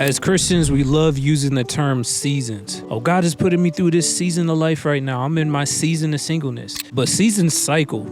As Christians, we love using the term seasons. Oh, God is putting me through this season of life right now. I'm in my season of singleness. But seasons cycle,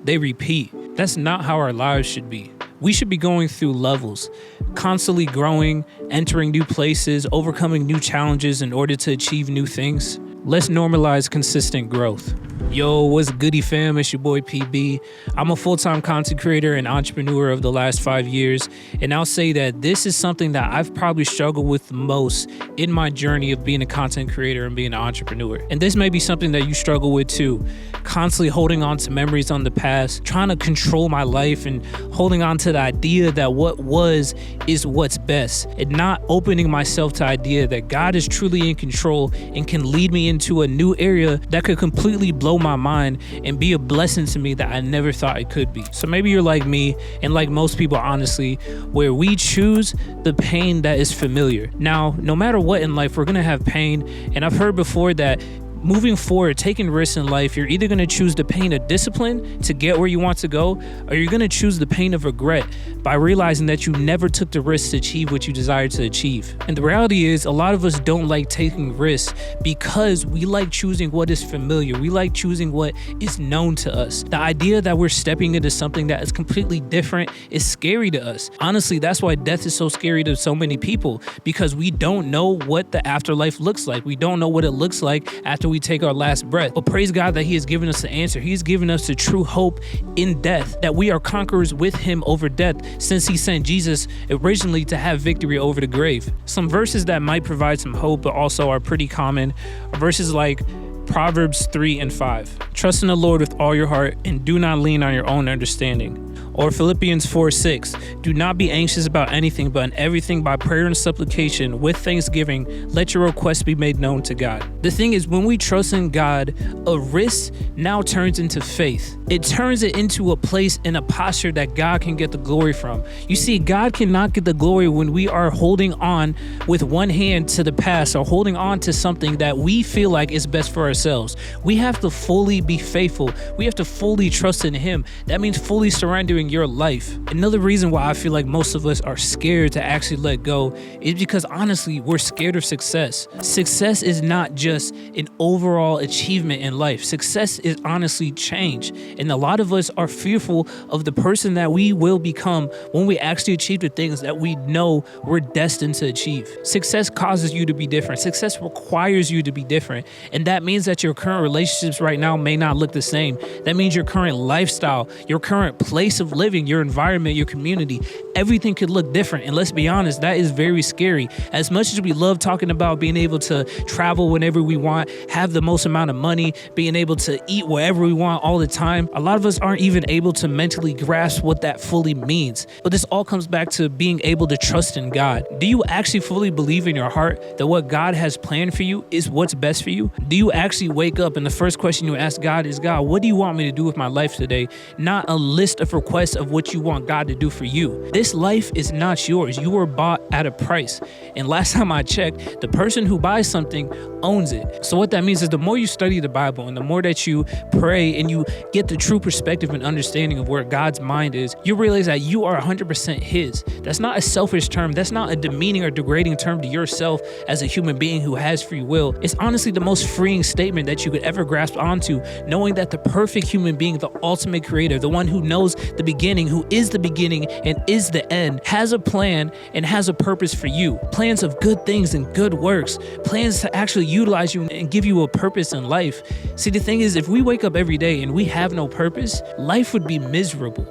they repeat. That's not how our lives should be. We should be going through levels, constantly growing, entering new places, overcoming new challenges in order to achieve new things. Let's normalize consistent growth. Yo, what's goody fam? It's your boy PB. I'm a full-time content creator and entrepreneur of the last 5 years, and I'll say that this is something that I've probably struggled with the most in my journey of being a content creator and being an entrepreneur. And this may be something that you struggle with too, constantly holding on to memories on the past, trying to control my life and holding on to the idea that what was is what's best, and not opening myself to the idea that God is truly in control and can lead me into a new area that could completely blow my mind and be a blessing to me that I never thought it could be. So maybe you're like me and like most people, honestly, where we choose the pain that is familiar. Now, no matter what in life, we're gonna have pain, and I've heard before that moving forward, taking risks in life, you're either going to choose the pain of discipline to get where you want to go, or you're going to choose the pain of regret by realizing that you never took the risk to achieve what you desired to achieve. And the reality is, a lot of us don't like taking risks because we like choosing what is familiar. We like choosing what is known to us. The idea that we're stepping into something that is completely different is scary to us. Honestly, that's why death is so scary to so many people, because we don't know what the afterlife looks like. We don't know what it looks like after we take our last breath. But praise God that He has given us the answer. He's given us the true hope in death, that we are conquerors with Him over death, since He sent Jesus originally to have victory over the grave. Some verses that might provide some hope but also are pretty common are verses like Proverbs 3 and 5. Trust in the Lord with all your heart and do not lean on your own understanding. Or Philippians 4:6. Do not be anxious about anything, but in everything by prayer and supplication with thanksgiving, let your requests be made known to God. The thing is, when we trust in God, a risk now turns into faith. It turns it into a place and a posture that God can get the glory from. You see, God cannot get the glory when we are holding on with one hand to the past or holding on to something that we feel like is best for ourselves. We have to fully be faithful. We have to fully trust in Him. That means fully surrendering your life. Another reason why I feel like most of us are scared to actually let go is because honestly, we're scared of success. Success is not just an overall achievement in life. Success is honestly change. And a lot of us are fearful of the person that we will become when we actually achieve the things that we know we're destined to achieve. Success causes you to be different. Success requires you to be different. And that means that your current relationships right now may not look the same. That means your current lifestyle, your current place of living, your environment, your community, everything could look different. And let's be honest, that is very scary. As much as we love talking about being able to travel whenever we want, have the most amount of money, being able to eat wherever we want all the time, a lot of us aren't even able to mentally grasp what that fully means. But this all comes back to being able to trust in God. Do you actually fully believe in your heart that what God has planned for you is what's best for you? Do you actually wake up and the first question you ask God is, God, what do you want me to do with my life today? Not a list of requests of what you want God to do for you. This life is not yours. You were bought at a price. And last time I checked, the person who buys something owns it. So what that means is the more you study the Bible and the more that you pray and you get the true perspective and understanding of where God's mind is, you realize that you are 100% His. That's not a selfish term. That's not a demeaning or degrading term to yourself as a human being who has free will. It's honestly the most freeing statement that you could ever grasp onto, knowing that the perfect human being, the ultimate creator, the one who knows the beginning, who is the beginning and is the end, has a plan and has a purpose for you. Plans of good things and good works. Plans to actually utilize you and give you a purpose in life. See, the thing is, if we wake up every day and we have no purpose, life would be miserable.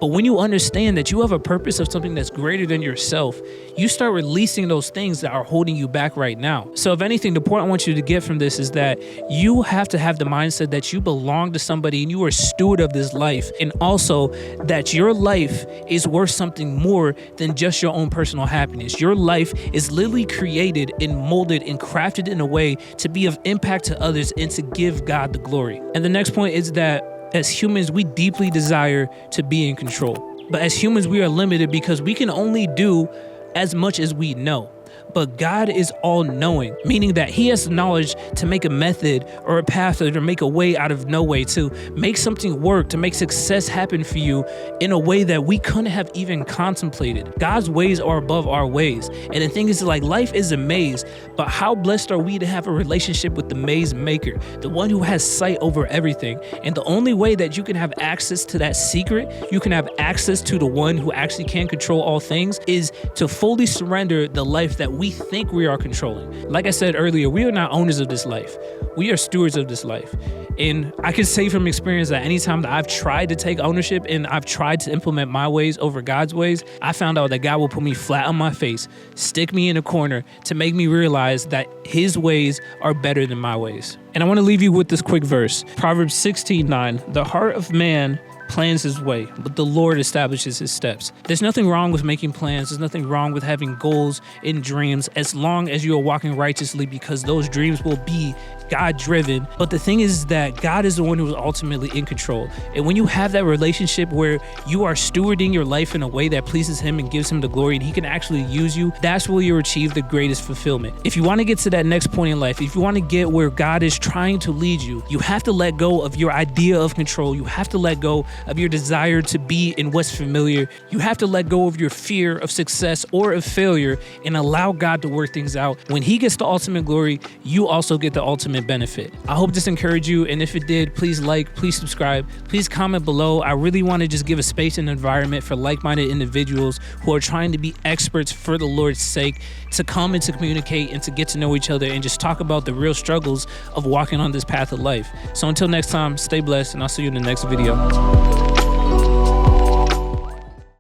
But when you understand that you have a purpose of something that's greater than yourself, you start releasing those things that are holding you back right now. So if anything, the point I want you to get from this is that you have to have the mindset that you belong to somebody and you are a steward of this life. And also that your life is worth something more than just your own personal happiness. Your life is literally created and molded and crafted in a way to be of impact to others and to give God the glory. And the next point is that as humans, we deeply desire to be in control. But as humans, we are limited because we can only do as much as we know. but God is all knowing, meaning that he has the knowledge to make a method or a path or to make a way out of no way, to make something work, to make success happen for you in a way that we couldn't have even contemplated. God's ways are above our ways. And the thing is, like, life is a maze, but how blessed are we to have a relationship with the maze maker, the one who has sight over everything. And the only way that you can have access to that secret, you can have access to the one who actually can control all things, is to fully surrender the life that we think we are controlling. Like I said earlier, we are not owners of this life. We are stewards of this life. And I can say from experience that anytime that I've tried to take ownership and I've tried to implement my ways over God's ways, I found out that God will put me flat on my face, stick me in a corner to make me realize that his ways are better than my ways. And I want to leave you with this quick verse. Proverbs 16:9, the heart of man plans his way, but the Lord establishes his steps. There's nothing wrong with making plans. There's nothing wrong with having goals and dreams as long as you are walking righteously, because those dreams will be God-driven. But the thing is that God is the one who is ultimately in control. And when you have that relationship where you are stewarding your life in a way that pleases him and gives him the glory and he can actually use you, that's where you achieve the greatest fulfillment. If you want to get to that next point in life, if you want to get where God is trying to lead you, you have to let go of your idea of control. You have to let go of your desire to be in what's familiar. You have to let go of your fear of success or of failure and allow God to work things out. When he gets the ultimate glory, you also get the ultimate benefit. I hope this encouraged you, and if it did, please like, please subscribe, please comment below. I really want to just give a space and environment for like-minded individuals who are trying to be experts for the Lord's sake, to come and to communicate and to get to know each other and just talk about the real struggles of walking on this path of life. So until next time, stay blessed, and I'll see you in the next video.